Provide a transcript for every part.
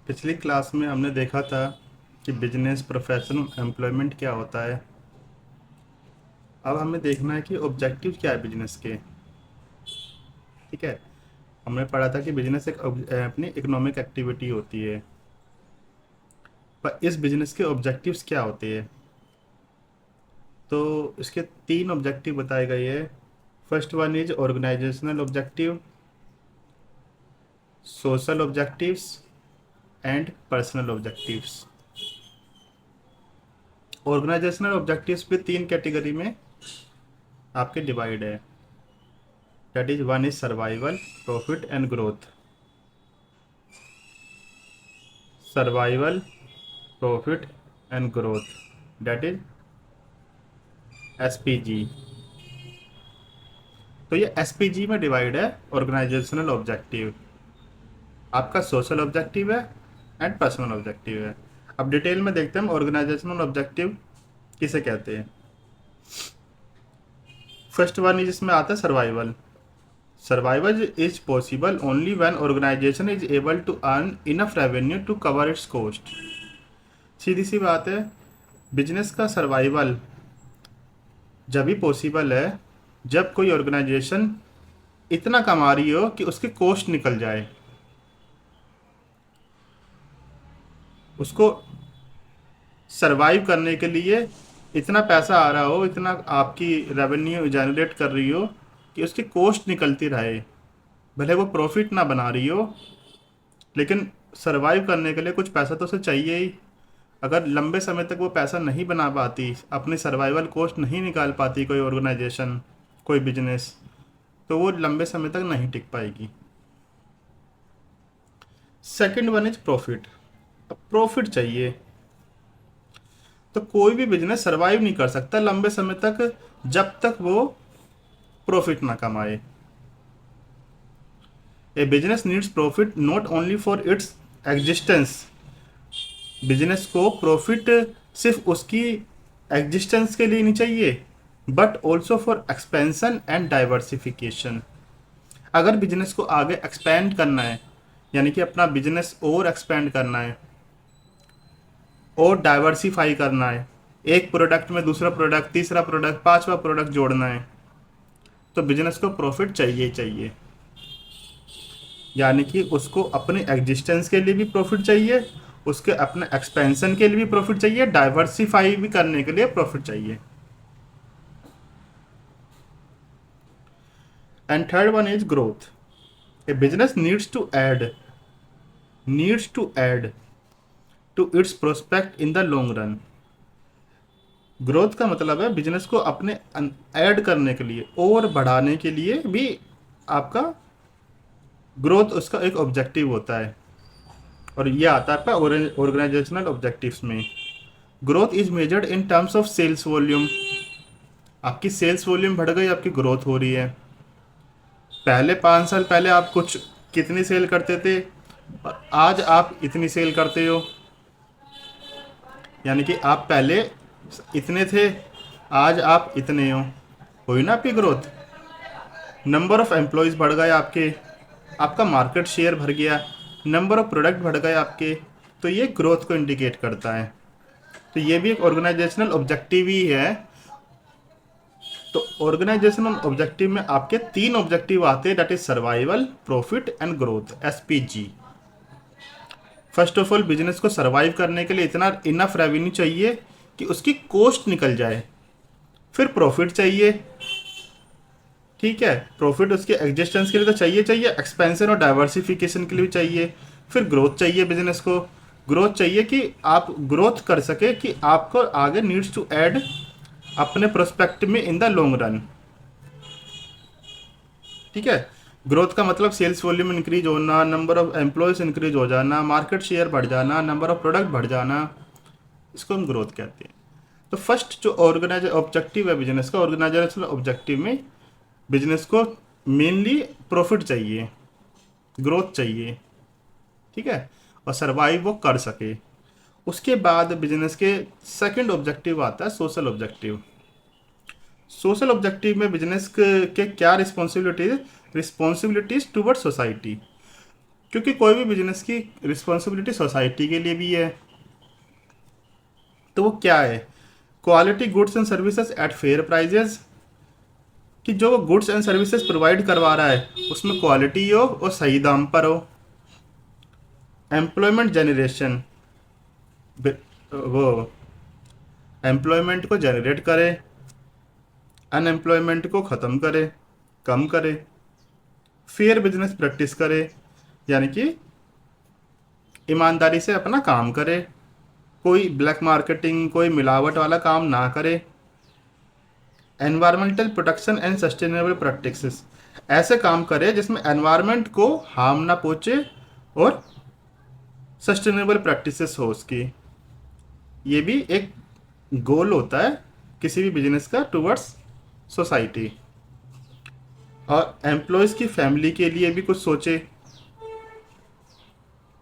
पिछली क्लास में हमने देखा था कि बिजनेस प्रोफेशनल एम्प्लॉयमेंट क्या होता है। अब हमें देखना है कि ऑब्जेक्टिव क्या है बिजनेस के। ठीक है, हमने पढ़ा था कि बिजनेस एक अपनी इकोनॉमिक एक्टिविटी होती है, पर इस बिजनेस के ऑब्जेक्टिव्स क्या होते हैं। तो इसके तीन ऑब्जेक्टिव बताए गए हैं। First one is organizational objective, social objectives and personal objectives. Organizational objectives भी तीन कैटेगरी में आपके डिवाइड है। That is one is survival, profit and growth. Survival, profit and growth, that is SPG. तो ये एसपीजी में डिवाइड है organizational objective. आपका सोशल ऑब्जेक्टिव है एंड पर्सनल ऑब्जेक्टिव है। अब डिटेल में देखते हैं हम ऑर्गेनाइजेशनल ऑब्जेक्टिव किसे कहते हैं। फर्स्ट वन इज इसमें आता है survival. Survival is possible only when organisation is able to earn enough revenue to cover its cost. सीधी सी बात है, बिजनेस का सर्वाइवल जब भी पॉसिबल है जब कोई ऑर्गेनाइजेशन इतना कमा रही हो कि उसके कॉस्ट निकल जाए, उसको सरवाइव करने के लिए इतना पैसा आ रहा हो, इतना आपकी रेवेन्यू जनरेट कर रही हो कि उसकी कॉस्ट निकलती रहे। भले वो प्रॉफिट ना बना रही हो, लेकिन सरवाइव करने के लिए कुछ पैसा तो उसे चाहिए ही। अगर लंबे समय तक वो पैसा नहीं बना पाती, अपनी सर्वाइवल कॉस्ट नहीं निकाल पाती कोई ऑर्गेनाइजेशन, कोई बिजनेस, तो वो लंबे समय तक नहीं टिक पाएगी। Second one is profit. अब प्रॉफिट चाहिए तो कोई भी बिजनेस सरवाइव नहीं कर सकता लंबे समय तक जब तक वो प्रॉफिट ना कमाए। A business needs profit not only for its existence. Business को प्रॉफिट सिर्फ उसकी एग्जिस्टेंस के लिए नहीं चाहिए, but also for expansion and diversification. अगर बिजनेस को आगे एक्सपेंड करना है, यानी कि अपना बिजनेस और एक्सपेंड करना है और डाइवर्सिफाई करना है, एक प्रोडक्ट में दूसरा प्रोडक्ट, तीसरा प्रोडक्ट, पांचवा प्रोडक्ट जोड़ना है, तो बिजनेस को प्रॉफिट चाहिए ही चाहिए। यानी कि उसको अपने एग्जिस्टेंस के लिए भी प्रॉफिट चाहिए, उसके अपने एक्सपेंशन के लिए भी प्रॉफिट चाहिए, डाइवर्सिफाई भी करने के लिए प्रॉफिट चाहिए। And third one is growth. A business needs to add to its prospect in the long run. Growth का मतलब है बिजनेस को अपने ऐड करने के लिए और बढ़ाने के लिए भी आपका ग्रोथ उसका एक ऑब्जेक्टिव होता है। और ये आता है ऑर्गेनाइजेशनल ऑब्जेक्टिव्स में। Growth is measured in terms of sales volume. आपकी सेल्स वॉल्यूम बढ़ गई, आपकी ग्रोथ हो रही है। पहले 5 साल पहले आप कुछ कितनी सेल करते थे और आज आप इतनी सेल करते हो, यानी कि आप पहले इतने थे, आज आप इतने हो। हुई ना आपकी ग्रोथ। नंबर ऑफ एम्प्लॉयज़ बढ़ गए आपके, आपका मार्केट शेयर बढ़ गया, नंबर ऑफ प्रोडक्ट बढ़ गए आपके। तो ये ग्रोथ को इंडिकेट करता है। तो ये भी एक ऑर्गेनाइजेशनल ऑब्जेक्टिव ही है। तो ऑर्गेनाइजेशनल ऑब्जेक्टिव में आपके तीन ऑब्जेक्टिव आते हैं, that is survival, profit and growth, SPG. First of all, business को सर्वाइव करने के लिए इतना इनफ रेवेन्यू चाहिए कि उसकी कॉस्ट निकल जाए। फिर प्रॉफिट चाहिए, ठीक है, प्रॉफिट उसके एग्जिस्टेंस के लिए तो चाहिए चाहिए, एक्सपेंशन और डाइवर्सिफिकेशन के लिए भी चाहिए। फिर ग्रोथ चाहिए, बिजनेस को ग्रोथ चाहिए कि आप ग्रोथ कर सके, कि आपको आगे नीड्स टू ऐड अपने प्रोस्पेक्ट में इन द लॉन्ग रन। ठीक है, ग्रोथ का मतलब सेल्स वॉल्यूम इंक्रीज होना, नंबर ऑफ एम्प्लॉयज इंक्रीज हो जाना, मार्केट शेयर बढ़ जाना, नंबर ऑफ प्रोडक्ट बढ़ जाना, इसको हम ग्रोथ कहते हैं। तो फर्स्ट जो ऑर्गेनाइज ऑब्जेक्टिव है बिजनेस का, ऑर्गेनाइजेशनल ऑब्जेक्टिव में बिजनेस को मेनली प्रॉफिट चाहिए, ग्रोथ चाहिए, ठीक है, और सरवाइव वो कर सके। उसके बाद बिजनेस के सेकंड ऑब्जेक्टिव आता है सोशल ऑब्जेक्टिव। सोशल ऑब्जेक्टिव में बिजनेस के क्या रिस्पॉन्सिबिलिटीज टूवर्ड सोसाइटी। क्योंकि कोई भी बिजनेस की रिस्पॉन्सिबिलिटी सोसाइटी के लिए भी है। तो वो क्या है? Quality goods and services at fair prices, कि जो वो गुड्स एंड सर्विसेज प्रोवाइड करवा रहा है उसमें क्वालिटी हो और सही दाम पर हो। एम्प्लॉयमेंट जनरेशन, वो एम्प्लॉयमेंट को जनरेट करे, अनएम्प्लॉयमेंट को ख़त्म करे, कम करे। फेयर बिजनेस प्रैक्टिस करे, यानी कि ईमानदारी से अपना काम करे, कोई ब्लैक मार्केटिंग, कोई मिलावट वाला काम ना करे। Environmental protection and sustainable practices, ऐसे काम करे जिसमें एनवायरनमेंट को हार्म ना पहुँचे और सस्टेनेबल प्रैक्टिसेस हो उसकी। ये भी एक गोल होता है किसी भी बिजनेस का टुवर्ड्स सोसाइटी। और एम्प्लॉयज़ की फैमिली के लिए भी कुछ सोचे।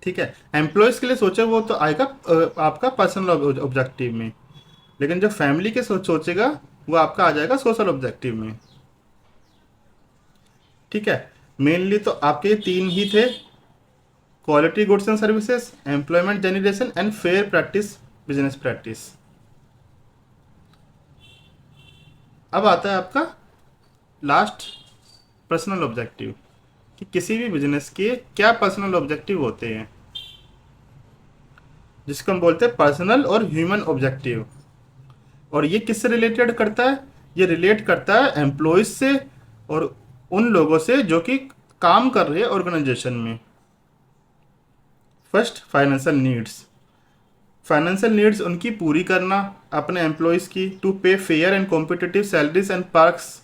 ठीक है, एम्प्लॉयज़ के लिए सोचे वो तो आएगा आपका पर्सनल ऑब्जेक्टिव में, लेकिन जो फैमिली के सोचेगा वो आपका आ जाएगा सोशल ऑब्जेक्टिव में। ठीक है, मेनली तो आपके ये तीन ही थे: quality goods and services, employment generation and fair practice, business practice. अब आता है आपका लास्ट, पर्सनल ऑब्जेक्टिव, कि किसी भी बिजनेस के क्या पर्सनल ऑब्जेक्टिव होते हैं, जिसको हम बोलते हैं पर्सनल और ह्यूमन ऑब्जेक्टिव। और ये किससे रिलेटेड करता है? ये रिलेट करता है एम्प्लॉयज से और उन लोगों से जो कि काम कर रहे हैं ऑर्गेनाइजेशन में। First, financial needs. Financial needs उनकी पूरी करना अपने एम्प्लॉयज़ की, टू पे fair and competitive salaries and perks.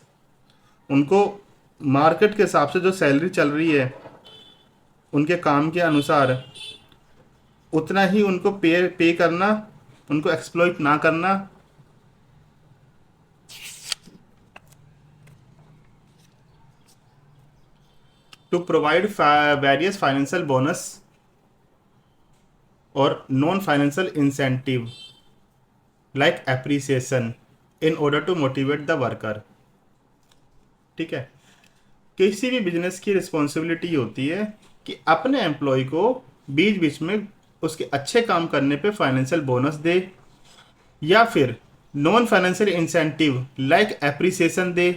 उनको मार्केट के हिसाब से जो सैलरी चल रही है उनके काम के अनुसार उतना ही उनको पे करना, उनको एक्सप्लॉइट ना करना। To provide various financial bonus और non financial incentive like appreciation in order to motivate the worker. ठीक है, किसी भी बिजनेस की रिस्पॉन्सिबिलिटी होती है कि अपने एम्प्लॉय को बीच बीच में उसके अच्छे काम करने पे फाइनेंशियल बोनस दे, या फिर non financial incentive like appreciation they.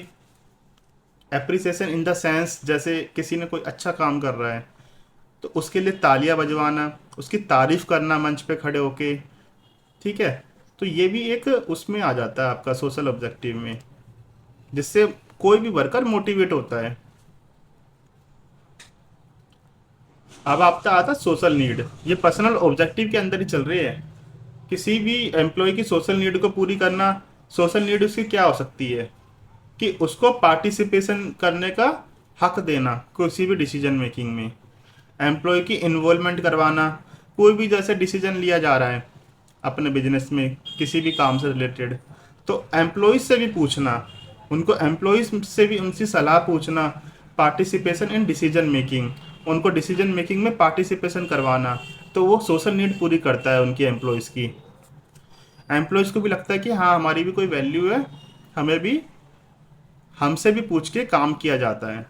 Appreciation in the sense, जैसे किसी ने कोई अच्छा काम कर रहा है तो उसके लिए तालियां बजवाना, उसकी तारीफ करना मंच पे खड़े होके। ठीक है, तो ये भी एक उसमें आ जाता है आपका सोशल ऑब्जेक्टिव में, जिससे कोई भी वर्कर मोटिवेट होता है। अब आपका आता है सोशल नीड। ये पर्सनल ऑब्जेक्टिव के अंदर ही चल रही है। किसी भी एम्प्लॉय की सोशल नीड को पूरी करना। सोशल नीड उसकी क्या हो सकती है? कि उसको पार्टिसिपेशन करने का हक देना किसी भी डिसीजन मेकिंग में, एम्प्लॉय की इन्वॉल्वमेंट करवाना। कोई भी जैसे डिसीजन लिया जा रहा है अपने बिजनेस में किसी भी काम से रिलेटेड, तो एम्प्लॉयज़ से भी पूछना, उनको एम्प्लॉयज़ से भी उनसे सलाह पूछना। पार्टिसिपेशन इन डिसीजन मेकिंग, उनको डिसीजन मेकिंग में पार्टिसिपेशन करवाना, तो वो सोशल नीड पूरी करता है उनकी एम्प्लॉयज़ की। एम्प्लॉयज़ को भी लगता है कि हाँ हमारी भी कोई वैल्यू है, हमें भी हमसे भी पूछ के काम किया जाता है,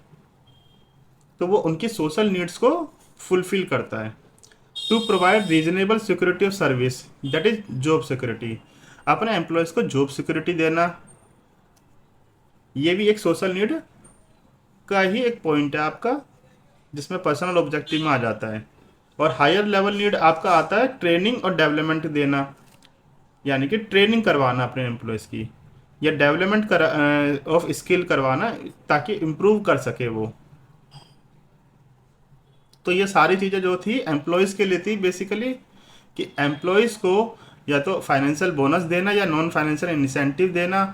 तो वो उनकी सोशल नीड्स को फुलफिल करता है। To provide reasonable security of service, that is job security. अपने एम्प्लॉयज़ को जॉब सिक्योरिटी देना, ये भी एक सोशल नीड का ही एक पॉइंट है आपका, जिसमें पर्सनल ऑब्जेक्टिव में आ जाता है। और हायर लेवल नीड आपका आता है ट्रेनिंग और डेवलपमेंट देना, यानी कि ट्रेनिंग करवाना अपने एम्प्लॉयज़ की, या डेवलपमेंट ऑफ स्किल करवाना ताकि इम्प्रूव कर सके वो। तो ये सारी चीज़ें जो थी एम्प्लॉयज़ के लिए थी बेसिकली, कि एम्प्लॉयज़ को या तो फाइनेंशियल बोनस देना या नॉन फाइनेंशियल इंसेंटिव देना।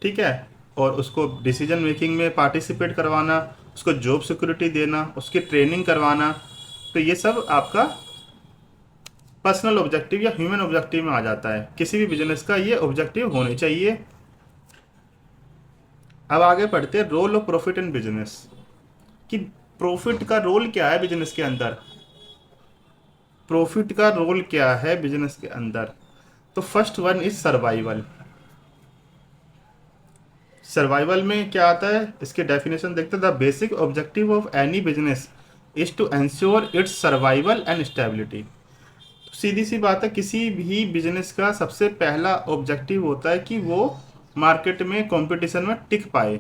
ठीक है, और उसको डिसीजन मेकिंग में पार्टिसिपेट करवाना, उसको जॉब सिक्योरिटी देना, उसकी ट्रेनिंग करवाना। तो ये सब आपका पर्सनल ऑब्जेक्टिव या ह्यूमन ऑब्जेक्टिव में आ जाता है। किसी भी बिजनेस का ये ऑब्जेक्टिव होने चाहिए। अब आगे पढ़ते हैं role of profit in business, कि प्रॉफिट का रोल क्या है बिजनेस के अंदर। प्रॉफिट का रोल क्या है बिजनेस के अंदर? तो first one is survival. Survival में क्या आता है, इसके डेफिनेशन देखते हैं। The basic objective of any business is to ensure its survival and stability. सीधी सी बात है, किसी भी बिजनेस का सबसे पहला ऑब्जेक्टिव होता है कि वो मार्केट में कंपटीशन में टिक पाए।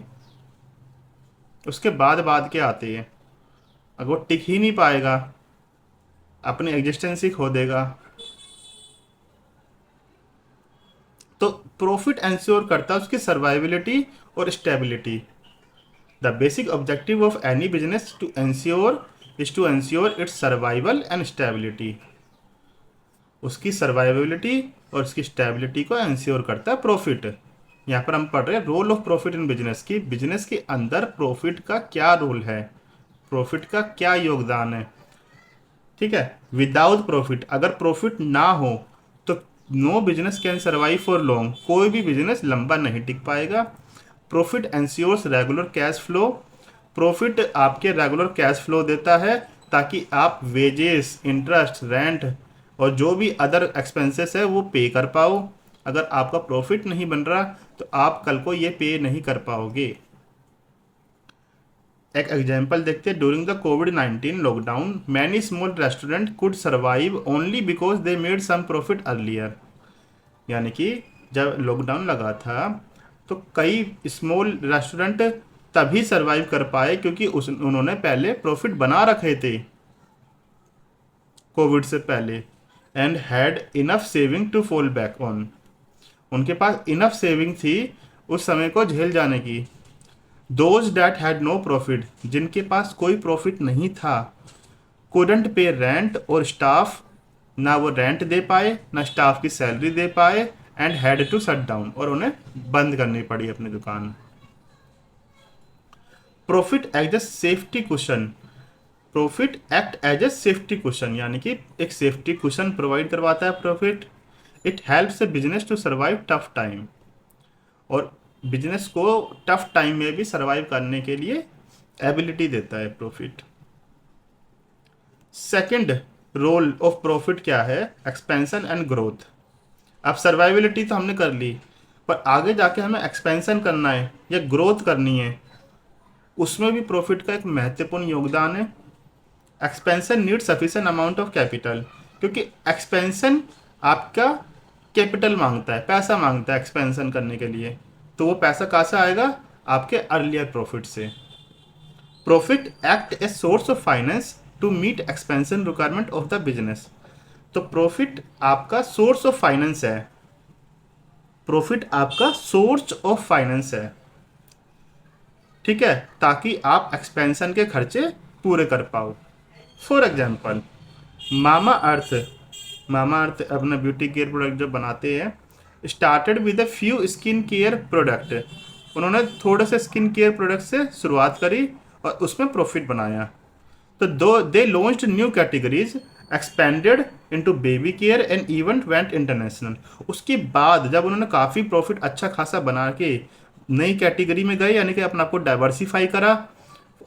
उसके बाद बाद के आते हैं। अगर वो टिक ही नहीं पाएगा, अपनी एग्जिस्टेंस ही खो देगा। तो प्रॉफिट एंश्योर करता है उसकी सर्वाइबिलिटी और stability. The basic objective of any business to ensure is to ensure its survival and stability. उसकी सर्वाइबिलिटी और उसकी स्टेबिलिटी को एंश्योर करता है प्रॉफिट। यहाँ पर हम पढ़ रहे हैं role of profit in business की। बिजनेस के अंदर प्रॉफिट का क्या रोल है, प्रॉफिट का क्या योगदान है। ठीक है, विदाउट प्रॉफिट, अगर प्रॉफिट ना हो तो no business can survive for long, कोई भी बिजनेस लंबा नहीं टिक पाएगा। Profit ensures regular cash flow, profit आपके रेगुलर कैश फ्लो देता है ताकि आप वेजेस, इंटरेस्ट, रेंट और जो भी अदर एक्सपेंसेस है वो पे कर पाओ। अगर आपका प्रॉफिट नहीं बन रहा तो आप कल को ये पे नहीं कर पाओगे। एक एग्जाम्पल देखते हैं। ड्यूरिंग द कोविड-19 lockdown many small restaurant could survive only because they made some profit earlier. यानी कि जब लॉकडाउन लगा था तो कई स्मॉल रेस्टोरेंट तभी सर्वाइव कर पाए क्योंकि उन्होंने पहले प्रॉफिट बना रखे थे कोविड से पहले, and had enough saving to fall back on. उनके पास इनफ सेविंग थी उस समय को झेल जाने की। Those that had no profit, जिनके पास कोई प्रॉफिट नहीं था, couldn't पे रेंट और स्टाफ, ना वो रेंट दे पाए ना स्टाफ की सैलरी दे पाए, and had to shut down, और उन्हें बंद करनी पड़ी अपनी दुकान। Profit as a safety cushion, profit act as a safety cushion, यानी कि एक सेफ्टी कुशन प्रोवाइड करवाता है profit. It helps a business to survive tough time, और बिजनेस को टफ टाइम में भी सर्वाइव करने के लिए एबिलिटी देता है profit. Second role of profit क्या है, एक्सपेंशन एंड ग्रोथ। अब सर्वाइबिलिटी तो हमने कर ली, पर आगे जाके हमें एक्सपेंशन करना है या ग्रोथ करनी है, उसमें भी प्रॉफिट का एक महत्वपूर्ण योगदान है। Expansion need sufficient amount of capital, क्योंकि एक्सपेंशन आपका कैपिटल मांगता है, पैसा मांगता है एक्सपेंशन करने के लिए। तो वो पैसा कहाँ से आएगा, आपके अर्लियर प्रॉफिट से। Profit act a source of finance to meet expansion requirement of the business. तो प्रॉफिट आपका सोर्स ऑफ फाइनेंस है, प्रॉफिट आपका सोर्स ऑफ फाइनेंस है, ठीक है, ताकि आप एक्सपेंशन के खर्चे पूरे कर पाओ। फॉर एग्जाम्पल मामा अर्थ अपना ब्यूटी केयर प्रोडक्ट जो बनाते हैं, started with a few skin care product. उन्होंने थोड़े से स्किन केयर प्रोडक्ट से शुरुआत करी और उसमें प्रॉफिट बनाया। तो they launched new categories, expanded into baby care and even went international. उसके बाद जब उन्होंने काफ़ी प्रॉफिट अच्छा खासा बना के नई कैटेगरी में गए, यानी कि अपने आप को डाइवर्सिफाई करा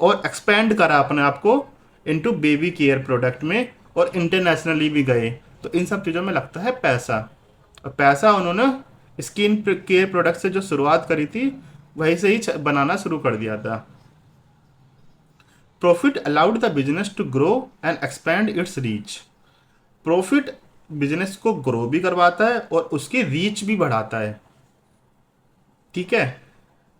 और एक्सपेंड करा अपने आप को इनटू बेबी केयर प्रोडक्ट में, और इंटरनेशनली भी गए। तो इन सब चीज़ों में लगता है पैसा, और पैसा उन्होंने स्किन केयर प्रोडक्ट से जो शुरुआत करी थी वहीं से ही बनाना शुरू कर दिया था। Profit allowed the business to grow and expand its reach. Profit business को ग्रो भी करवाता है और उसकी रीच भी बढ़ाता है, ठीक है।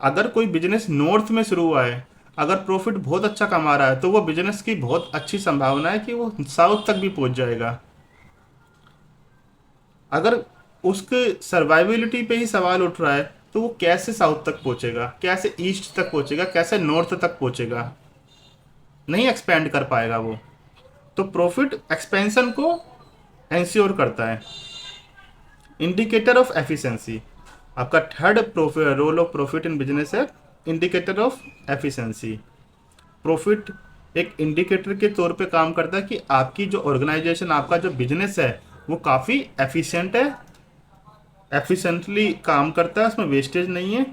अगर कोई बिजनेस नॉर्थ में शुरू हुआ है, अगर प्रॉफिट बहुत अच्छा कमा रहा है, तो वो बिजनेस की बहुत अच्छी संभावना है कि वो साउथ तक भी पहुंच जाएगा। अगर उसके सर्वाइबिलिटी पे ही सवाल उठ रहा है तो वो कैसे साउथ तक पहुंचेगा, कैसे ईस्ट तक पहुंचेगा, कैसे नॉर्थ तक पहुंचेगा, नहीं एक्सपेंड कर पाएगा वो। तो प्रॉफिट एक्सपेंशन को एंश्योर करता है। इंडिकेटर ऑफ एफिशिएंसी, आपका third role of profit in business है इंडिकेटर ऑफ एफिशिएंसी। प्रॉफिट एक इंडिकेटर के तौर पे काम करता है कि आपकी जो ऑर्गेनाइजेशन, आपका जो बिजनेस है वो काफ़ी एफिशिएंट है, एफिशिएंटली काम करता है, उसमें वेस्टेज नहीं है।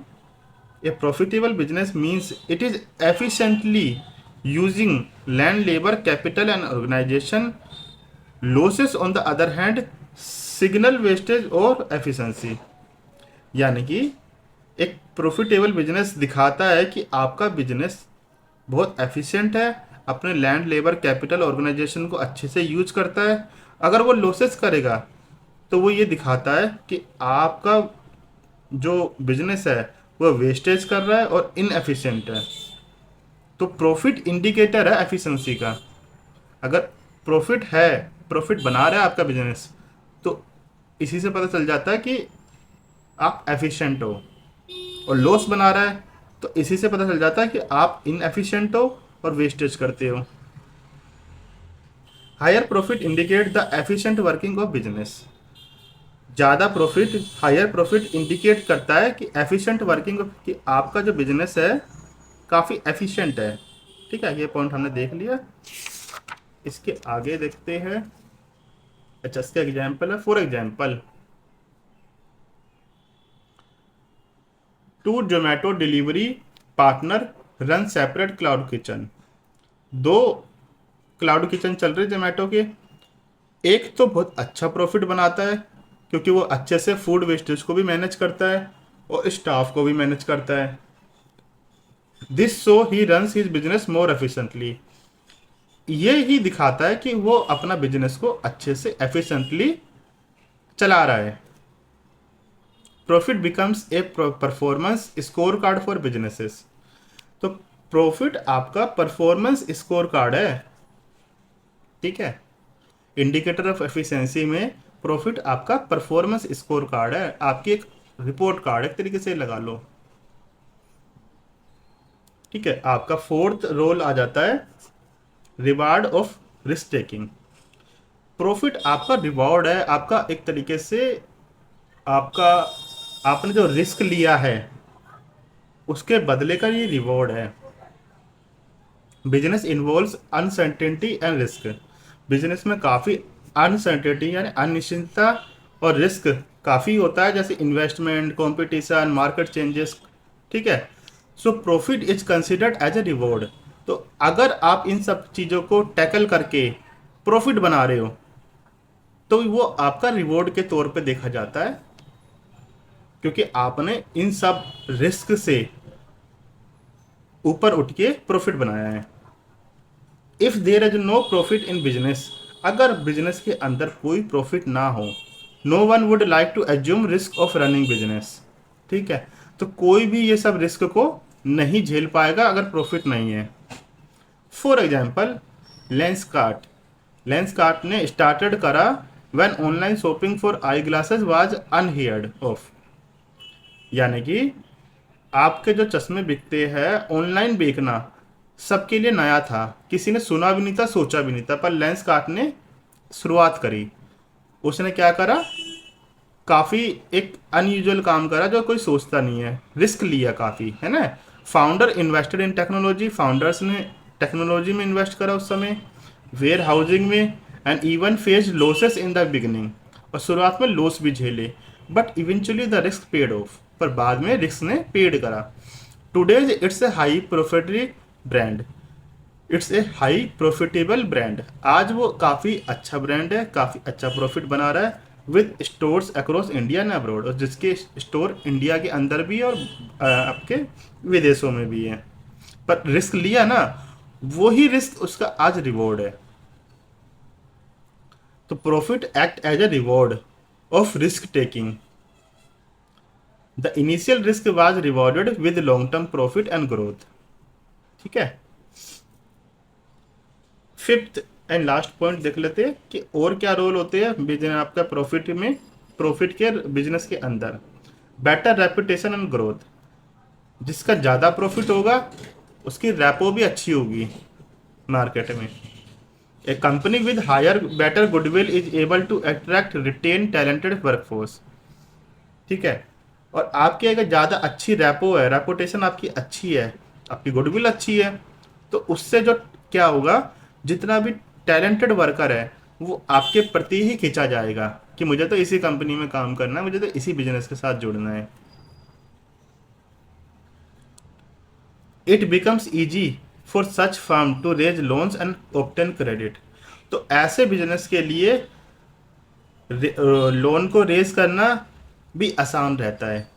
A profitable business means it is efficiently using land, labour, capital and organisation. Losses on the other hand signal wastage और एफिशिएंसी। यानी कि एक प्रॉफिटेबल बिजनेस दिखाता है कि आपका बिजनेस बहुत एफिशिएंट है, अपने लैंड लेबर कैपिटल ऑर्गेनाइजेशन को अच्छे से यूज करता है। अगर वो लॉसेस करेगा तो वो ये दिखाता है कि आपका जो बिजनेस है वो वेस्टेज कर रहा है और इनएफिशिएंट है। तो प्रॉफिट इंडिकेटर है एफिशिएंसी का। अगर प्रॉफिट है, प्रॉफिट बना रहा है आपका बिजनेस, तो इसी से पता चल जाता है कि आप एफिशिएंट हो। और लॉस बना रहा है तो इसी से पता चल जाता है कि आप इनएफिशिएंट हो और वेस्टेज करते हो। Higher profit indicate the efficient working of business. ज़्यादा प्रॉफिट, हायर प्रॉफिट इंडिकेट करता है कि एफिशिएंट वर्किंग, कि आपका जो बिजनेस है काफ़ी एफिशिएंट है। ठीक है, ये पॉइंट हमने देख लिया। इसके आगे देखते हैं। अच्छा, इसका एग्जाम्पल है, for example to Zomato delivery partner run separate cloud kitchen. दो क्लाउड किचन चल रहे जोमेटो के। एक तो बहुत अच्छा प्रॉफिट बनाता है क्योंकि वो अच्छे से फूड वेस्टेज को भी मैनेज करता है और स्टाफ को भी मैनेज करता है। This so he runs his business more efficiently. ये ही दिखाता है कि वो अपना बिजनेस को अच्छे से एफिशिएंटली चला रहा है। Profit becomes a performance score card for businesses. तो प्रॉफिट आपका परफॉर्मेंस स्कोर कार्ड है। ठीक है, इंडिकेटर ऑफ एफिशिएंसी में प्रॉफिट आपका परफॉर्मेंस स्कोर कार्ड है, आपकी एक रिपोर्ट कार्ड एक तरीके से लगा लो। ठीक है, आपका फोर्थ रोल आ जाता है reward of risk taking. Profit आपका रिवॉर्ड है, आपका एक तरीके से आपका, आपने जो रिस्क लिया है उसके बदले का ये रिवॉर्ड है। Business involves uncertainty and risk. Business में काफ़ी अनसर्टेनिटी यानी अनिश्चितता और रिस्क काफ़ी होता है, जैसे इन्वेस्टमेंट, कंपटीशन, मार्केट चेंजेस। ठीक है, so profit is considered as a reward. तो अगर आप इन सब चीज़ों को टैकल करके प्रॉफिट बना रहे हो तो वो आपका रिवॉर्ड के तौर पे देखा जाता है, क्योंकि आपने इन सब रिस्क से ऊपर उठ के प्रॉफिट बनाया है। If there is no profit in business, अगर बिजनेस के अंदर कोई प्रॉफिट ना हो, no one would like to assume risk of running business. ठीक है, तो कोई भी ये सब रिस्क को नहीं झेल पाएगा अगर प्रॉफिट नहीं है। For example Lenskart. लेंसकार्ट ने स्टार्टेड करा when online shopping for eyeglasses was unheard of. यानी कि आपके जो चश्मे बिकते हैं, ऑनलाइन बेचना सबके लिए नया था, किसी ने सुना भी नहीं था, सोचा भी नहीं था, पर लेंसकार्ट ने शुरुआत करी। उसने क्या करा, काफ़ी एक अनयूजुअल काम करा जो कोई सोचता नहीं है, रिस्क लिया काफ़ी, है ना। Founder invested in technology, founders ने टेक्नोलॉजी में इन्वेस्ट करा उस समय, वेयर हाउसिंग में, and even face losses in the beginning. और शुरुआत में लॉस भी झेले, but eventually the risk paid off, पर बाद में रिस्क ने पेड करा। Today's it's a high profitary brand, it's a high profitable brand. आज वो काफ़ी अच्छा ब्रांड है, काफ़ी अच्छा प्रॉफिट बना रहा है, with stores across India and abroad, और जिसके स्टोर इंडिया के अंदर भी और आपके विदेशों में भी है। पर रिस्क लिया ना, वो ही रिस्क उसका आज रिवॉर्ड है। तो profit act as a reward of risk taking. The initial risk was rewarded with long term profit and growth. ठीक है, फिफ्थ एंड लास्ट पॉइंट देख लेते हैं कि और क्या रोल होते हैं बिजनेस आपका प्रॉफिट में, प्रॉफिट के बिजनेस के अंदर। Better reputation and growth. जिसका ज़्यादा प्रॉफिट होगा उसकी रैपो भी अच्छी होगी मार्केट में। A company with higher better goodwill is able to attract retain talented workforce. ठीक है, और आपकी अगर ज़्यादा अच्छी रैपो है, रेपुटेशन आपकी अच्छी है, आपकी गुडविल अच्छी है, तो उससे जो क्या होगा, जितना भी टैलेंटेड वर्कर है वो आपके प्रति ही खींचा जाएगा कि मुझे तो इसी कंपनी में काम करना है, मुझे तो इसी बिजनेस के साथ जुड़ना है। It becomes easy for such firm to raise loans and obtain credit. तो ऐसे बिजनेस के लिए लोन को रेज करना भी आसान रहता है,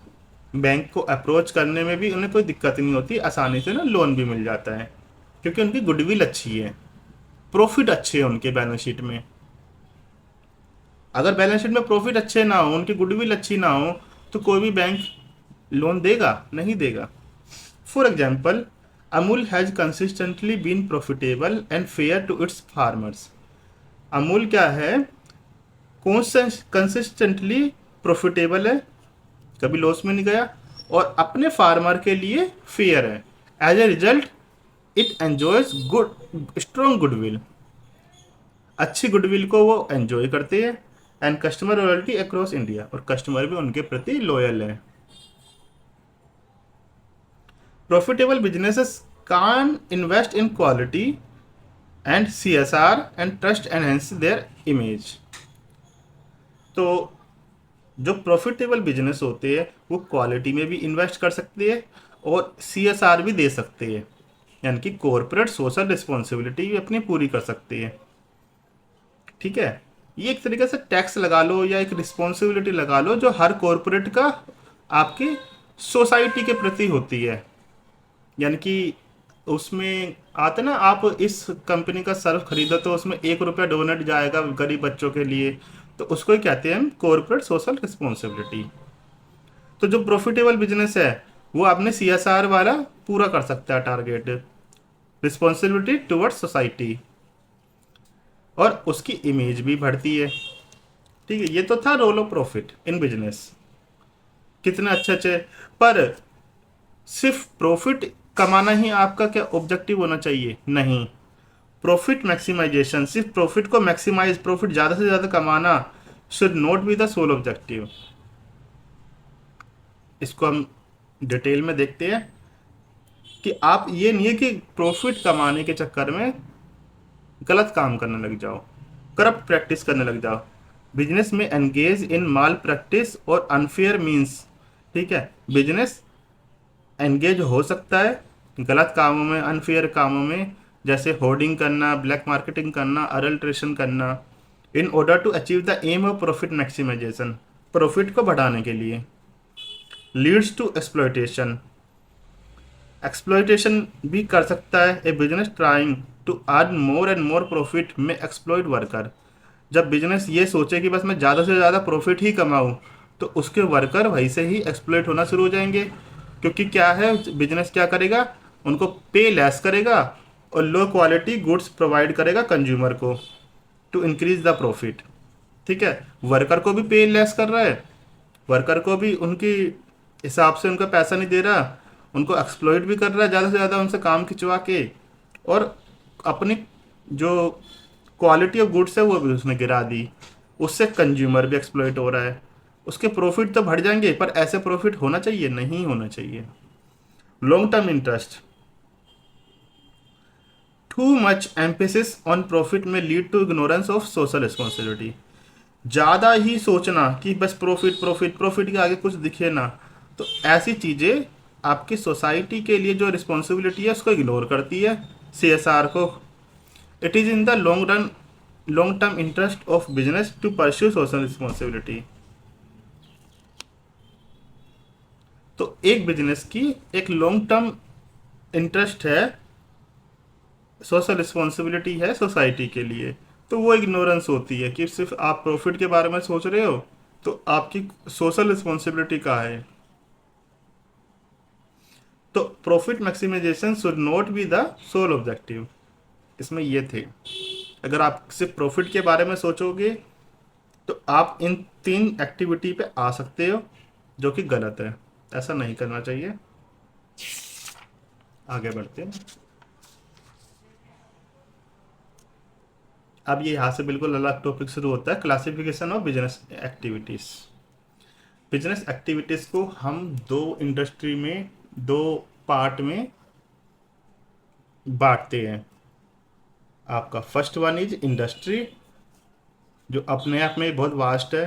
बैंक को अप्रोच करने में भी उन्हें कोई दिक्कत नहीं होती, आसानी से ना लोन भी मिल जाता है। क्योंकि उनकी गुडविल अच्छी है, प्रॉफिट अच्छे हैं उनके बैलेंस शीट में। अगर बैलेंस शीट में प्रॉफिट अच्छे ना हो, उनकी गुडविल अच्छी ना हो, तो कोई भी बैंक लोन देगा नहीं देगा। For example, Amul has consistently been profitable and fair to its farmers. Amul क्या है, कंसिस्टेंटली प्रॉफिटेबल है, कभी लॉस में नहीं गया, और अपने फार्मर के लिए फेयर है। As a result it enjoys good strong goodwill, अच्छी गुडविल को वो एंजॉय करते हैं। And customer loyalty across India, और कस्टमर भी उनके प्रति लॉयल है। Profitable businesses can invest in quality and CSR and trust enhance their image. तो जो प्रॉफिटेबल बिजनेस होते हैं वो क्वालिटी में भी इन्वेस्ट कर सकते हैं और CSR भी दे सकते हैं, यानी कि कॉरपोरेट सोशल रिस्पॉन्सिबिलिटी भी अपनी पूरी कर सकते हैं। ठीक है, ये एक तरीके से टैक्स लगा लो या एक रिस्पॉन्सिबिलिटी लगा लो जो हर कॉरपोरेट का आपकी सोसाइटी के प्रति होती है। यानी कि उसमें आते ना, आप इस कंपनी का सर्फ खरीदो तो उसमें 1 रुपया डोनेट जाएगा गरीब बच्चों के लिए, तो उसको ही कहते हैं हम कॉरपोरेट सोशल रिस्पॉन्सिबिलिटी। तो जो प्रॉफिटेबल बिजनेस है वो आपने CSR वाला पूरा कर सकता है टारगेट, रिस्पॉन्सिबिलिटी टुवर्ड्स सोसाइटी, और उसकी इमेज भी बढ़ती है। ठीक है, ये तो था role of profit in business, कितने अच्छे अच्छे। पर सिर्फ प्रॉफिट कमाना ही आपका क्या ऑब्जेक्टिव होना चाहिए? नहीं, प्रॉफिट मैक्सिमाइजेशन, सिर्फ प्रॉफिट को मैक्सिमाइज, प्रॉफिट ज़्यादा से ज़्यादा कमाना should not be the sole objective. इसको हम डिटेल में देखते हैं कि आप ये नहीं है कि प्रॉफिट कमाने के चक्कर में गलत काम करने लग जाओ, करप्ट प्रैक्टिस करने लग जाओ। बिजनेस में एंगेज इन माल प्रैक्टिस और अनफेयर मीन्स। ठीक है, बिजनेस एंगेज हो सकता है गलत कामों में, अनफेयर कामों में, जैसे होर्डिंग करना, ब्लैक मार्केटिंग करना, अडल्ट्रेशन करना, in order to achieve the aim of profit maximisation, profit को बढ़ाने के लिए। लीड्स टू एक्सप्लॉयटेशन, एक्सप्लॉयटेशन भी कर सकता है। A business trying to earn more and more profit may exploit worker, जब बिजनेस ये सोचे कि बस मैं ज़्यादा से ज़्यादा प्रॉफिट ही कमाऊँ, तो उसके वर्कर वहीं से ही एक्सप्लॉयट होना शुरू हो जाएंगे। क्योंकि क्या है, बिजनेस क्या करेगा, उनको पे लेस करेगा और लो क्वालिटी गुड्स प्रोवाइड करेगा कंज्यूमर को टू इंक्रीज द प्रॉफिट। ठीक है, वर्कर को भी पे लेस कर रहा है, वर्कर को भी उनकी हिसाब से उनका पैसा नहीं दे रहा, उनको एक्सप्लॉइट भी कर रहा है ज़्यादा से ज़्यादा उनसे काम खिंचवा के, और अपनी जो क्वालिटी ऑफ गुड्स है वो भी उसने गिरा दी। उससे कंज्यूमर भी एक्सप्लॉइट हो रहा है। उसके प्रॉफिट तो बढ़ जाएंगे, पर ऐसे प्रॉफिट होना चाहिए? नहीं होना चाहिए। Long term interest, too much emphasis on profit may lead to ignorance of social responsibility. ज़्यादा ही सोचना कि बस प्रॉफिट प्रॉफिट प्रॉफिट के आगे कुछ दिखे ना, तो ऐसी चीज़ें आपकी सोसाइटी के लिए जो रिस्पॉन्सिबिलिटी है उसको इग्नोर करती है, CSR को। It is in the long term interest of business to pursue social responsibility. तो एक बिजनेस की एक लॉन्ग टर्म इंटरेस्ट है, सोशल रिस्पॉन्सिबिलिटी है सोसाइटी के लिए, तो वो इग्नोरेंस होती है कि सिर्फ आप प्रॉफिट के बारे में सोच रहे हो, तो आपकी सोशल रिस्पॉन्सिबिलिटी कहाँ है? तो profit maximisation should not be the sole objective, इसमें ये थे। अगर आप सिर्फ प्रॉफिट के बारे में सोचोगे तो आप इन 3 एक्टिविटी पे आ सकते हो, जो कि गलत है, ऐसा नहीं करना चाहिए। आगे बढ़ते हैं। अब ये यहाँ से बिल्कुल अलग टॉपिक शुरू होता है, classification of business activities. Business activities को हम दो इंडस्ट्री में, दो पार्ट में बांटते हैं। आपका फर्स्ट वन इज इंडस्ट्री, जो अपने आप में बहुत वास्ट है,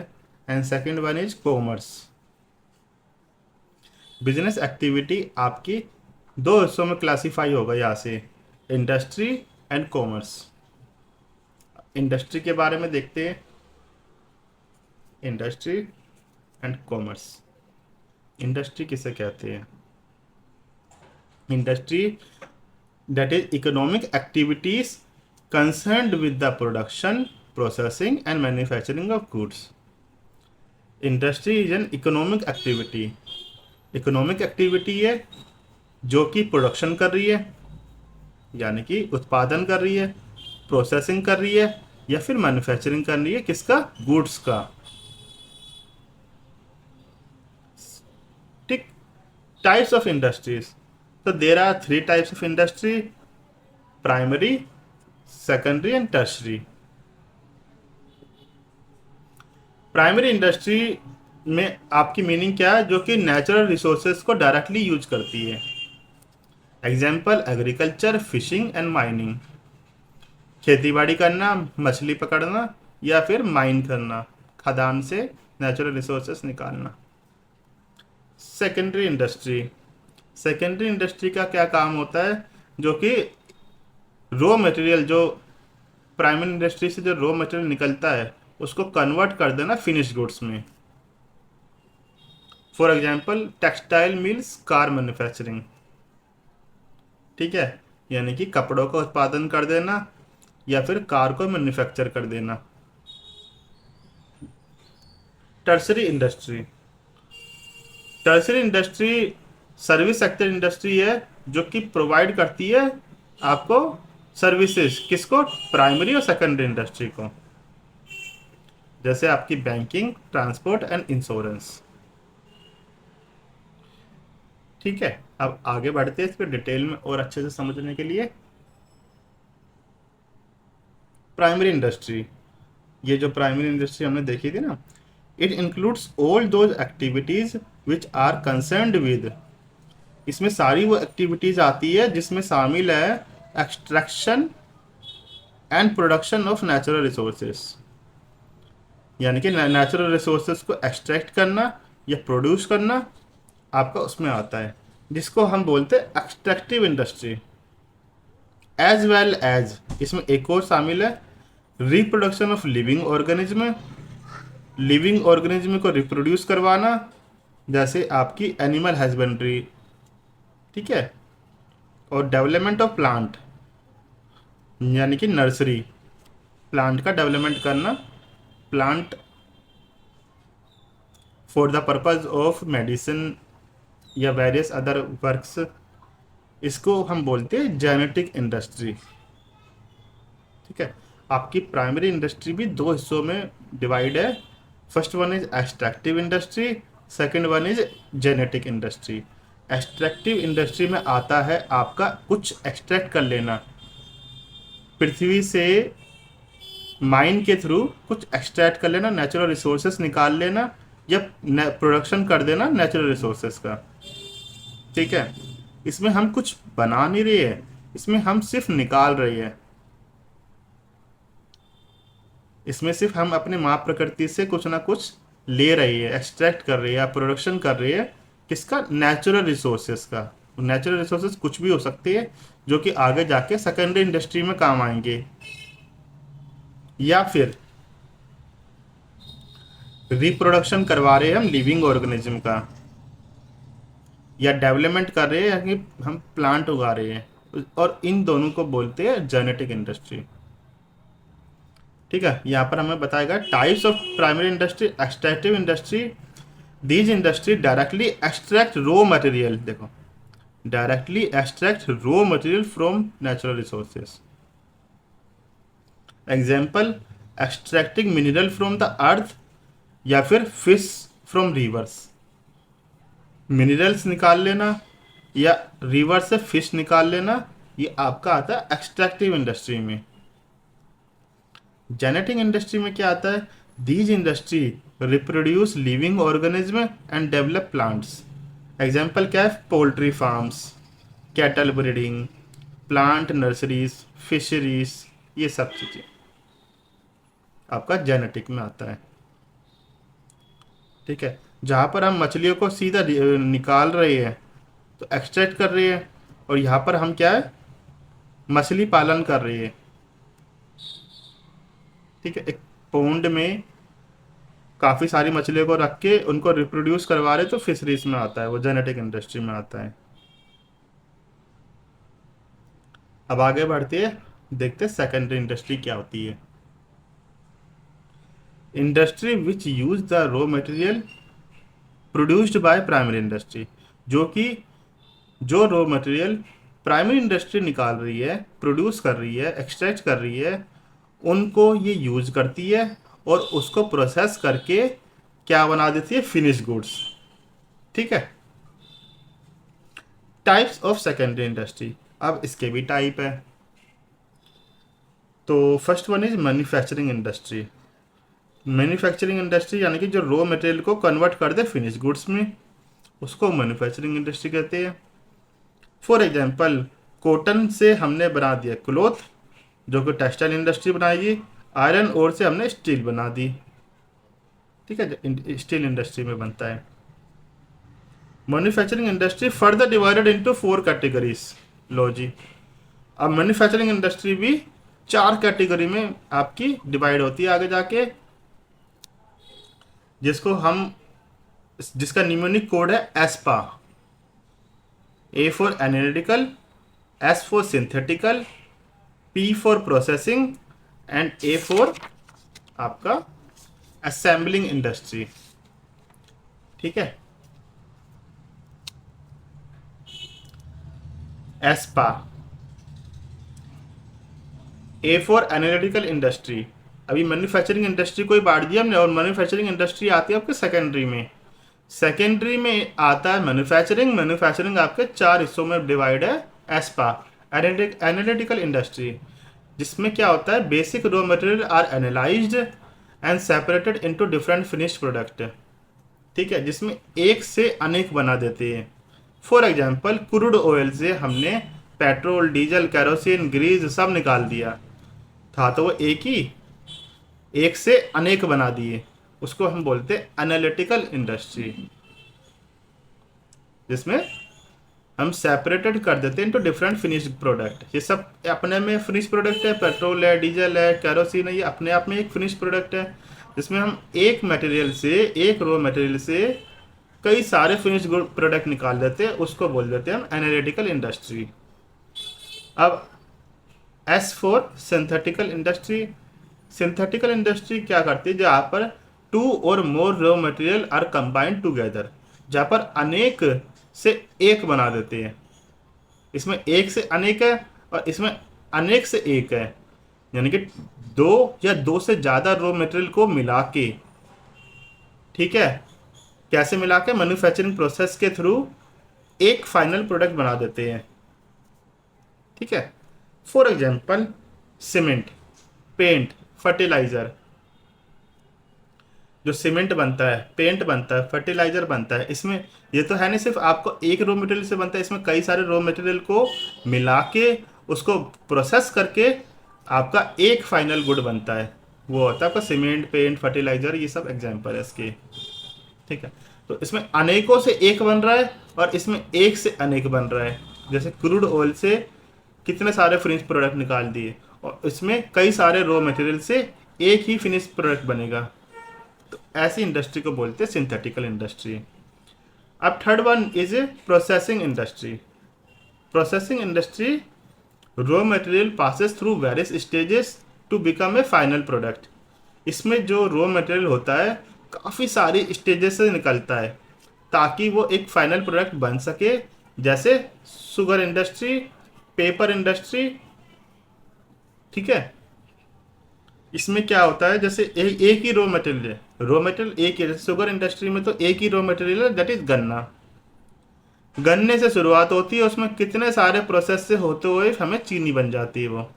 and second one is commerce. Business activity आपकी दो हिस्सों में क्लासीफाई होगा यहाँ से, इंडस्ट्री एंड कॉमर्स। इंडस्ट्री के बारे में देखते हैं, इंडस्ट्री एंड कॉमर्स। इंडस्ट्री किसे कहते हैं? Industry that is economic activities concerned with the production, processing and manufacturing of goods. Industry is an economic activity. Economic activity है जो कि प्रोडक्शन कर रही है, यानी कि उत्पादन कर रही है, प्रोसेसिंग कर रही है या फिर मैन्युफैक्चरिंग कर रही है, किसका? गुड्स का। ठीक। टाइप्स ऑफ इंडस्ट्रीज, तो there are 3 types of industry: primary, secondary and tertiary. Primary industry में आपकी मीनिंग क्या है? जो कि नेचुरल रिसोर्सेज को डायरेक्टली यूज करती है। Example agriculture, fishing and mining. खेती बाड़ी करना, मछली पकड़ना या फिर माइन करना, खदान से नेचुरल रिसोर्सेज निकालना। सेकेंडरी इंडस्ट्री, सेकेंडरी इंडस्ट्री का क्या काम होता है? जो कि रॉ मटेरियल, जो प्राइमरी इंडस्ट्री से जो रॉ मटेरियल निकलता है उसको कन्वर्ट कर देना फिनिश गुड्स में। For example textile mills, car manufacturing. ठीक है, यानी कि कपड़ों का उत्पादन कर देना या फिर कार को मैन्युफैक्चर कर देना। Tertiary industry, tertiary industry service sector industry है जो कि प्रोवाइड करती है आपको सर्विसेज, किसको? प्राइमरी और सेकेंडरी इंडस्ट्री को, जैसे आपकी बैंकिंग, ट्रांसपोर्ट एंड इंश्योरेंस। ठीक है, अब आगे बढ़ते हैं इस पर डिटेल में और अच्छे से समझने के लिए। प्राइमरी इंडस्ट्री, ये जो प्राइमरी इंडस्ट्री हमने देखी थी ना, it includes all those activities which are concerned with, इसमें सारी वो एक्टिविटीज आती है जिसमें शामिल है extraction and production of natural resources, यानी कि नेचुरल रिसोर्सेज को एक्सट्रैक्ट करना या प्रोड्यूस करना आपका उसमें आता है, जिसको हम बोलते हैं extractive industry. As well as इसमें एक और शामिल है reproduction of living organism, living organism को रिप्रोड्यूस करवाना, जैसे आपकी एनिमल हस्बेंड्री। ठीक है, और डेवलपमेंट ऑफ प्लांट, यानी कि नर्सरी, प्लांट का डेवलपमेंट करना, plant for the purpose of medicine या वेरियस अदर वर्क्स, इसको हम बोलते हैं जेनेटिक इंडस्ट्री। ठीक है, आपकी प्राइमरी इंडस्ट्री भी 2 हिस्सों में डिवाइड है। First one is extractive industry, second one is genetic industry. Extractive industry में आता है आपका कुछ एक्सट्रैक्ट कर लेना, पृथ्वी से माइन के थ्रू कुछ एक्सट्रैक्ट कर लेना, नेचुरल रिसोर्सेस निकाल लेना या प्रोडक्शन कर देना नेचुरल रिसोर्सेस का। ठीक है, इसमें हम कुछ बना नहीं रहे हैं, इसमें हम सिर्फ निकाल रहे हैं। इसमें सिर्फ हम अपने माँ प्रकृति से कुछ ना कुछ ले रही है, एक्सट्रैक्ट कर रही है या प्रोडक्शन कर रही है, किसका? नेचुरल रिसोर्सेस का। नेचुरल रिसोर्सेस कुछ भी हो सकते हैं जो कि आगे जाके सेकेंडरी इंडस्ट्री में काम आएंगे, या फिर रिप्रोडक्शन करवा रहे हैं हम लिविंग ऑर्गेनिज्म का, या डेवलपमेंट कर रहे हैं, यानी हम प्लांट उगा रहे हैं, और इन दोनों को बोलते हैं जेनेटिक इंडस्ट्री। ठीक है, यहाँ पर हमें बताएगा types of primary industry. Extractive industry, these industry directly extract raw material, देखो directly extract raw material from natural resources. Example extracting mineral from the earth या फिर फिश फ्रॉम रिवर्स। मिनरल्स निकाल लेना या रिवर से फिश निकाल लेना, ये आपका आता है एक्सट्रैक्टिव इंडस्ट्री में। जेनेटिक इंडस्ट्री में क्या आता है? These industry reproduce living organism and develop plants. Example क्या है? Poultry farms, cattle breeding, plant nurseries, fisheries, ये सब चीज़ें आपका जेनेटिक में आता है। ठीक है, जहाँ पर हम मछलियों को सीधा निकाल रहे हैं तो एक्सट्रैक्ट कर रहे हैं, और यहाँ पर हम क्या है? मछली पालन कर रहे हैं। ठीक है, एक पोंड में काफ़ी सारी मछलियों को रख के उनको रिप्रोड्यूस करवा रहे, तो फिशरीज में आता है, वो जेनेटिक इंडस्ट्री में आता है। अब आगे बढ़ते हैं, देखते हैं सेकेंडरी इंडस्ट्री क्या होती है। Industry which use the raw material produced by primary industry, जो कि जो रॉ मटेरियल प्राइमरी इंडस्ट्री निकाल रही है, प्रोड्यूस कर रही है, एक्सट्रैक्ट कर रही है, उनको ये यूज करती है और उसको प्रोसेस करके क्या बना देती है, फिनिश गुड्स। ठीक है। टाइप्स ऑफ सेकेंडरी इंडस्ट्री, अब इसके भी टाइप है। तो first one is manufacturing industry. Manufacturing industry यानी कि जो रॉ मटेरियल को कन्वर्ट कर दे फिनिश गुड्स में, उसको मैन्युफैक्चरिंग इंडस्ट्री कहते हैं। फॉर एग्जांपल, कॉटन से हमने बना दिया क्लॉथ, जो कि टेक्सटाइल इंडस्ट्री बनाएगी। आयरन ओर से हमने स्टील बना दी। ठीक है, स्टील इंडस्ट्री में बनता है। Manufacturing industry further divided into 4 categories. लो जी, अब मैन्युफैक्चरिंग इंडस्ट्री भी 4 कैटेगरी में आपकी डिवाइड होती है आगे जाके, जिसका न्यूमेरिक कोड है ASPA. A for analytical, S for synthetical, P for processing and A for आपका असेंबलिंग इंडस्ट्री। ठीक है, ASPA. A for analytical industry. अभी मैन्युफैक्चरिंग इंडस्ट्री को ही बांट दिया हमने, और मैन्युफैक्चरिंग इंडस्ट्री आती है आपके सेकेंडरी में। सेकेंडरी में आता है मैन्युफैक्चरिंग। मैन्युफैक्चरिंग आपके 4 हिस्सों में डिवाइड है। एस्पा, एनालिटिकल इंडस्ट्री, जिसमें क्या होता है, basic raw material are analysed and separated into different finished product. ठीक है, जिसमें एक से अनेक बना देते हैं। फॉर एग्जांपल, क्रूड ऑयल से हमने पेट्रोल, डीजल, केरोसिन, ग्रीस सब निकाल दिया था, तो वो एक से अनेक बना दिए, उसको हम बोलते हैं एनालिटिकल इंडस्ट्री, जिसमें हम सेपरेटेड कर देते हैं इनटू डिफरेंट फिनिश्ड प्रोडक्ट। ये सब अपने में फिनिश प्रोडक्ट है, पेट्रोल है, डीजल है, केरोसिन है, ये अपने आप में एक फिनिश प्रोडक्ट है, जिसमें हम एक मटेरियल से, एक रॉ मटेरियल से कई सारे फिनिश प्रोडक्ट निकाल देते हैं, उसको बोल देते हैं हम एनालिटिकल इंडस्ट्री। अब S for synthetical industry. Synthetical industry क्या करती है, जहाँ पर 2 और more raw material are combined together, जहाँ पर अनेक से एक बना देते हैं। इसमें एक से अनेक है और इसमें अनेक से एक है, यानी कि 2 या 2 से ज़्यादा रॉ मटेरियल को मिला के, ठीक है, कैसे मिला के, मैन्युफैक्चरिंग प्रोसेस के थ्रू एक फाइनल प्रोडक्ट बना देते हैं। ठीक है। For example, cement, paint, fertiliser. जो सीमेंट बनता है, पेंट बनता है, फर्टिलाइजर बनता है, इसमें ये तो है नहीं सिर्फ आपको एक रॉ मटेरियल से बनता है, इसमें कई सारे रॉ मटेरियल को मिला के उसको प्रोसेस करके आपका एक फाइनल गुड बनता है। वो होता है आपका सीमेंट, पेंट, फर्टिलाइजर, ये सब एग्जाम्पल है इसके। ठीक है, तो इसमें अनेकों से एक बन रहा है और इसमें एक से अनेक बन रहा है। जैसे क्रूड ऑयल से कितने सारे फिनिश प्रोडक्ट निकाल दिए, और इसमें कई सारे रॉ मटेरियल से एक ही फिनिश प्रोडक्ट बनेगा। तो ऐसी इंडस्ट्री को बोलते हैं सिंथेटिकल इंडस्ट्री। अब third one is a processing industry. Processing industry, raw material passes through various stages to become a final product. इसमें जो रॉ मटेरियल होता है काफ़ी सारी स्टेजेस से निकलता है ताकि वो एक फाइनल प्रोडक्ट बन सके। जैसे शुगर इंडस्ट्री, पेपर इंडस्ट्री। ठीक है, इसमें क्या होता है, जैसे एक ही रॉ मटेरियल है, रॉ मटेरियल एक ही, जैसे शुगर इंडस्ट्री में तो एक ही रॉ मटेरियल है, दैट इज गन्ना। गन्ने से शुरुआत होती है, उसमें कितने सारे प्रोसेस से होते हुए हमें चीनी बन जाती है वो।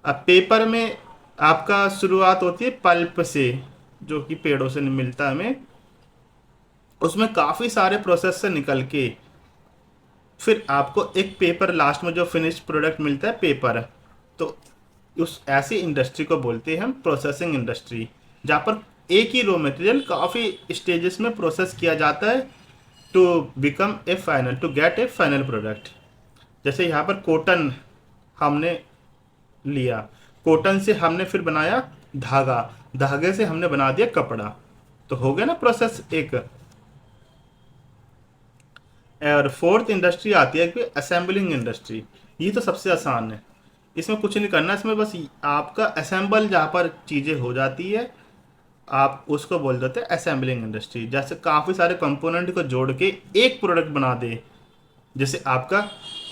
अब पेपर में आपका शुरुआत होती है पल्प से, जो कि पेड़ों से मिलता है हमें, उसमें काफ़ी सारे प्रोसेस से निकल के फिर आपको एक पेपर लास्ट में जो फिनिश प्रोडक्ट मिलता है, पेपर। तो उस ऐसी इंडस्ट्री को बोलते हैं हम प्रोसेसिंग इंडस्ट्री, जहाँ पर एक ही रॉ मटेरियल काफ़ी स्टेजेस में प्रोसेस किया जाता है to become a final, to get a final product. जैसे यहाँ पर कॉटन हमने लिया, कॉटन से हमने फिर बनाया धागा, धागे से हमने बना दिया कपड़ा, तो हो गया ना प्रोसेस एक। और फोर्थ इंडस्ट्री आती है असेंबलिंग इंडस्ट्री। ये तो सबसे आसान है, इसमें कुछ नहीं करना, इसमें बस आपका असेंबल जहाँ पर चीज़ें हो जाती है आप उसको बोल देते हैं असेंबलिंग इंडस्ट्री। जैसे काफ़ी सारे कंपोनेंट को जोड़ के एक प्रोडक्ट बना दे, जैसे आपका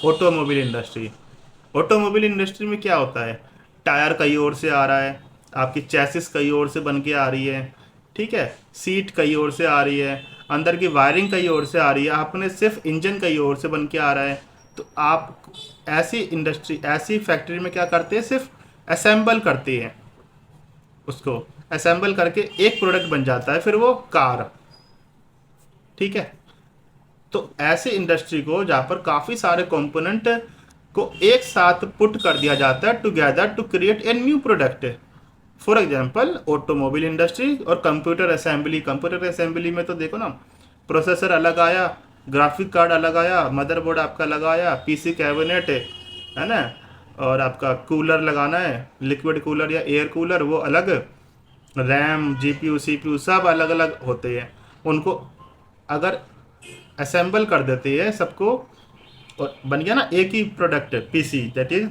ऑटोमोबाइल इंडस्ट्री। ऑटोमोबाइल इंडस्ट्री में क्या होता है, टायर कई ओर से आ रहा है, आपकी चैसिस कई ओर से बन के आ रही है, ठीक है, सीट कई ओर से आ रही है, अंदर की वायरिंग कई ओर से आ रही है, आपने सिर्फ इंजन कई ओर से बन के आ रहा है। तो आप ऐसी इंडस्ट्री, ऐसी फैक्ट्री में क्या करते हैं, सिर्फ असेंबल करते हैं, उसको असेंबल करके एक प्रोडक्ट बन जाता है, फिर वो कार, ठीक है। तो ऐसे इंडस्ट्री को जहाँ पर काफ़ी सारे कंपोनेंट को एक साथ पुट कर दिया जाता है together to create a new product. For example automobile industry और कंप्यूटर असेंबली। कंप्यूटर असेंबली में तो देखो ना, प्रोसेसर अलग आया, ग्राफिक कार्ड अलग आया, मदरबोर्ड आपका लगा आया, पीसी कैबिनेट है ना, और आपका कूलर लगाना है, लिक्विड कूलर या एयर कूलर वो अलग, रैम, जीपीयू, सीपीयू सब अलग अलग होते हैं। उनको अगर असेंबल कर देते हैं सबको, और बन गया ना एक ही प्रोडक्ट पीसी, दैट इज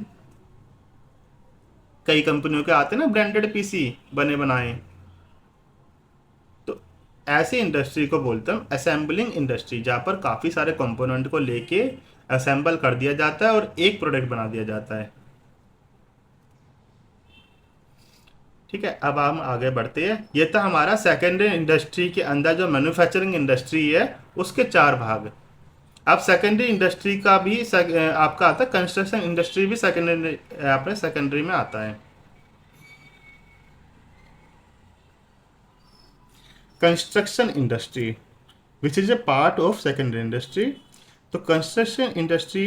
कई कंपनियों के आते हैं ना ब्रांडेड पीसी बने बनाए। तो ऐसी इंडस्ट्री को बोलते हैं असेंबलिंग इंडस्ट्री, जहाँ पर काफ़ी सारे कंपोनेंट को लेके असेंबल कर दिया जाता है और एक प्रोडक्ट बना दिया जाता है, ठीक है। अब हम आगे बढ़ते हैं। ये तो हमारा सेकेंडरी इंडस्ट्री के अंदर जो मैन्युफैक्चरिंग इंडस्ट्री है उसके चार भाग। अब सेकेंडरी इंडस्ट्री का भी आपका आता है, कंस्ट्रक्शन इंडस्ट्री भी सेकेंडरी, अपने सेकेंडरी में आता है। Construction industry which is a part of secondary industry. तो construction industry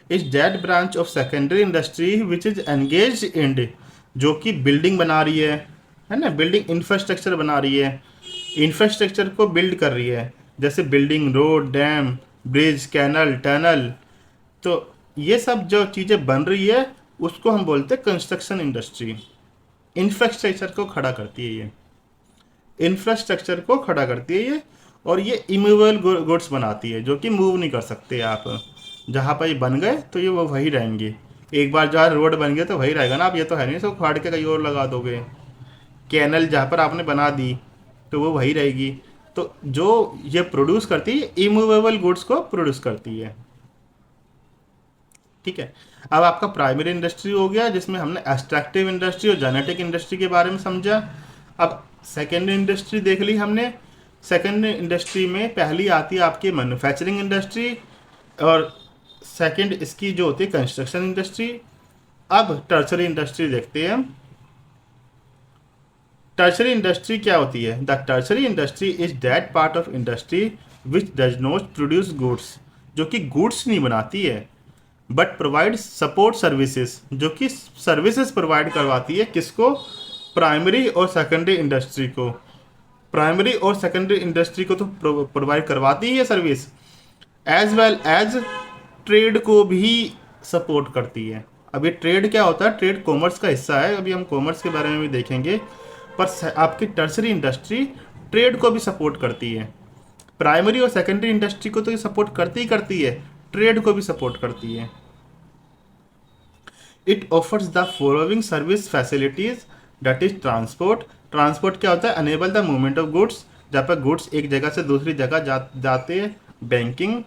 is that branch of secondary industry which is engage in, जो कि बिल्डिंग बना रही है ना, बिल्डिंग इंफ्रास्ट्रक्चर बना रही है, इंफ्रास्ट्रक्चर को बिल्ड कर रही है, जैसे building, road, dam, bridge, canal, tunnel. तो ये सब जो चीज़ें बन रही है उसको हम बोलते हैं कंस्ट्रक्शन इंडस्ट्री। इंफ्रास्ट्रक्चर को खड़ा करती है ये, इंफ्रास्ट्रक्चर को खड़ा करती है ये, और ये इमूवेबल गुड्स बनाती है जो कि मूव नहीं कर सकते आप। जहाँ पर ये बन गए तो ये वो वही रहेंगे, एक बार जहाँ रोड बन गया तो वही रहेगा ना, आप ये तो है नहीं इसको फाड़ के कहीं और लगा दोगे। कैनल जहाँ पर आपने बना दी तो वो वही रहेगी। तो जो ये प्रोड्यूस करती है इमूवेबल गुड्स को प्रोड्यूस करती है, ठीक है। अब आपका प्राइमरी इंडस्ट्री हो गया जिसमें हमने एक्सट्रैक्टिव इंडस्ट्री और जेनेटिक इंडस्ट्री के बारे में समझा। अब सेकेंडरी इंडस्ट्री देख ली हमने। सेकेंडरी इंडस्ट्री में पहली आती है आपकी मैन्युफैक्चरिंग इंडस्ट्री, और सेकंड इसकी जो होती है कंस्ट्रक्शन इंडस्ट्री। अब टर्शरी इंडस्ट्री देखते हैं हम। टर्शरी इंडस्ट्री क्या होती है? The tertiary industry is that part of industry which does not produce goods, जो कि गुड्स नहीं बनाती है, बट प्रोवाइड सपोर्ट सर्विसेज, जो कि सर्विसेज प्रोवाइड करवाती है। किसको? प्राइमरी और सेकेंडरी इंडस्ट्री को। प्राइमरी और सेकेंडरी इंडस्ट्री को तो प्रोवाइड करवाती ही है service, as well as trade को भी सपोर्ट करती है। अब ये ट्रेड क्या होता है? ट्रेड कॉमर्स का हिस्सा है, अभी हम कॉमर्स के बारे में भी देखेंगे। पर आपकी टर्सरी इंडस्ट्री ट्रेड को भी सपोर्ट करती है। प्राइमरी और सेकेंडरी इंडस्ट्री को तो ये सपोर्ट करती ही करती है, ट्रेड को भी सपोर्ट करती है। It offers the following service facilities, that is transport. Transport क्या होता है? Enable the movement of goods, जहाँ पर गुड्स एक जगह से दूसरी जगह जाते हैं। Banking,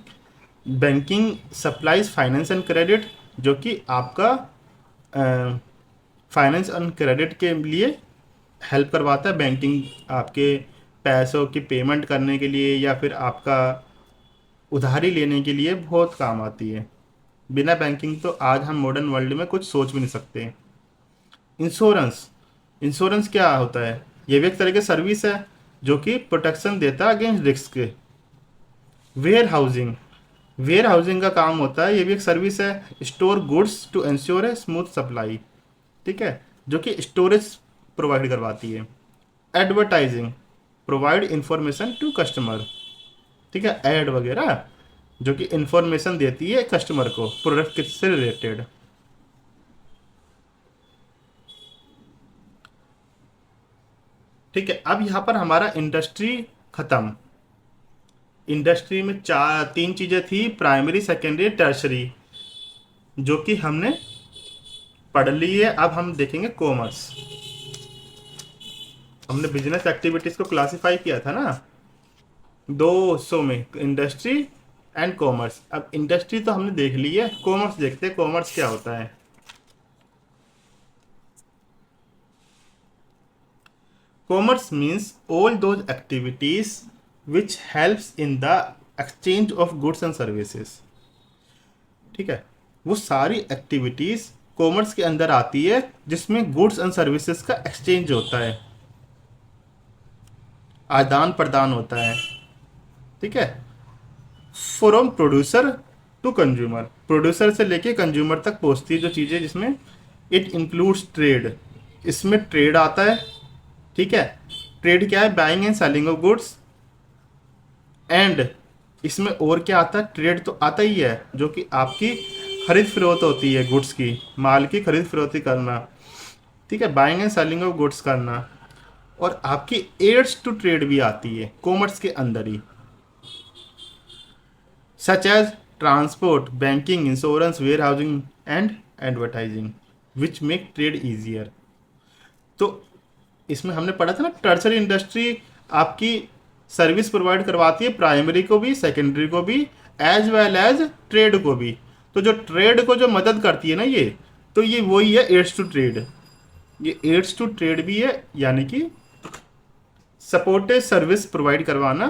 banking supplies finance and credit, जो कि आपका फाइनेंस एंड क्रेडिट के लिए हेल्प करवाता है। बैंकिंग आपके पैसों की पेमेंट करने के लिए या फिर आपका उधारी लेने के लिए बहुत काम आती है। बिना बैंकिंग तो आज हम मॉडर्न वर्ल्ड में कुछ सोच भी नहीं सकते। इंश्योरेंस, इंश्योरेंस क्या होता है? ये भी एक तरह की सर्विस है जो कि प्रोटेक्शन देता है against risk. Warehousing, warehousing का काम होता है, ये भी एक सर्विस है। Store goods to ensure a smooth supply, ठीक है, जो कि स्टोरेज प्रोवाइड करवाती है। Advertising, provide information to customer, ठीक है, एड वगैरह जो कि इंफॉर्मेशन देती है कस्टमर को प्रोडक्ट से रिलेटेड। ठीक है, अब यहाँ पर हमारा इंडस्ट्री खत्म। इंडस्ट्री में तीन चीज़ें थी, प्राइमरी, सेकेंडरी, टर्शरी। जो कि हमने पढ़ ली है। अब हम देखेंगे कॉमर्स। हमने बिजनेस एक्टिविटीज को क्लासिफाई किया था ना दो हिस्सों में, इंडस्ट्री एंड कॉमर्स। अब इंडस्ट्री तो हमने देख ली है, कॉमर्स देखते हैं कॉमर्स क्या होता है। Commerce means all those activities which helps in the exchange of goods and services. ठीक है, वो सारी एक्टिविटीज कॉमर्स के अंदर आती है जिसमें गुड्स एंड सर्विसेज का एक्सचेंज होता है, आदान प्रदान होता है। ठीक है, from producer to consumer, producer से लेके कंज्यूमर तक पहुंचती है जो चीज़ें, जिसमें इट इंक्लूड्स ट्रेड, इसमें ट्रेड आता है। ठीक है, ट्रेड क्या है? Buying and selling of goods. And इसमें और क्या आता है? ट्रेड तो आता ही है जो कि आपकी खरीद फरोख्त होती है, गुड्स की, माल की खरीद फरोख्ती करना। ठीक है, buying and selling of goods करना। और आपकी एड्स टू ट्रेड भी आती है कॉमर्स के अंदर ही, such as transport, banking, insurance, warehousing and advertising, which make trade easier। तो इसमें हमने पढ़ा था ना, टर्सरी इंडस्ट्री आपकी सर्विस प्रोवाइड करवाती है प्राइमरी को भी, सेकेंडरी को भी, एज वेल एज ट्रेड को भी। तो जो ट्रेड को जो मदद करती है ना ये, तो ये वही है एड्स टू ट्रेड। ये एड्स टू ट्रेड भी है, यानी कि सपोर्टेड सर्विस प्रोवाइड करवाना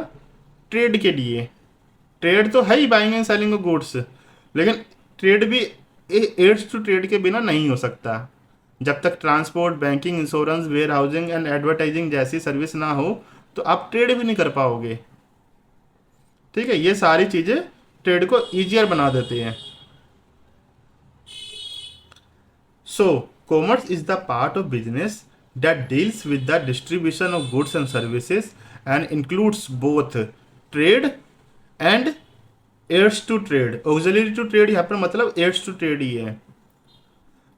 ट्रेड के लिए। ट्रेड तो है ही buying and selling of goods, लेकिन ट्रेड भी एड्स टू ट्रेड के बिना नहीं हो सकता। जब तक transport, banking, insurance, warehousing and advertising जैसी सर्विस ना हो तो आप ट्रेड भी नहीं कर पाओगे। ठीक है, ये सारी चीज़ें ट्रेड को ईजियर बना देते हैं। सो commerce is the part of business that deals with the distribution of goods and services and includes both trade and aids to trade। auxiliary to trade यहाँ पर मतलब aids to trade ही है।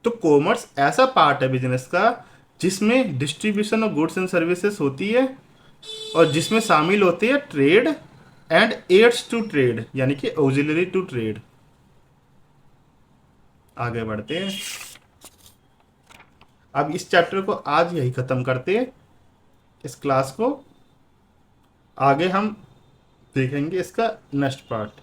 तो commerce ऐसा part है business का जिसमें distribution of goods and services होती है और जिसमें शामिल होती है trade and aids to trade, यानी कि ऑक्सिलरी टू ट्रेड। आगे बढ़ते हैं। अब इस चैप्टर को आज यही ख़त्म करते हैं, इस क्लास को। आगे हम देखेंगे इसका नेक्स्ट पार्ट।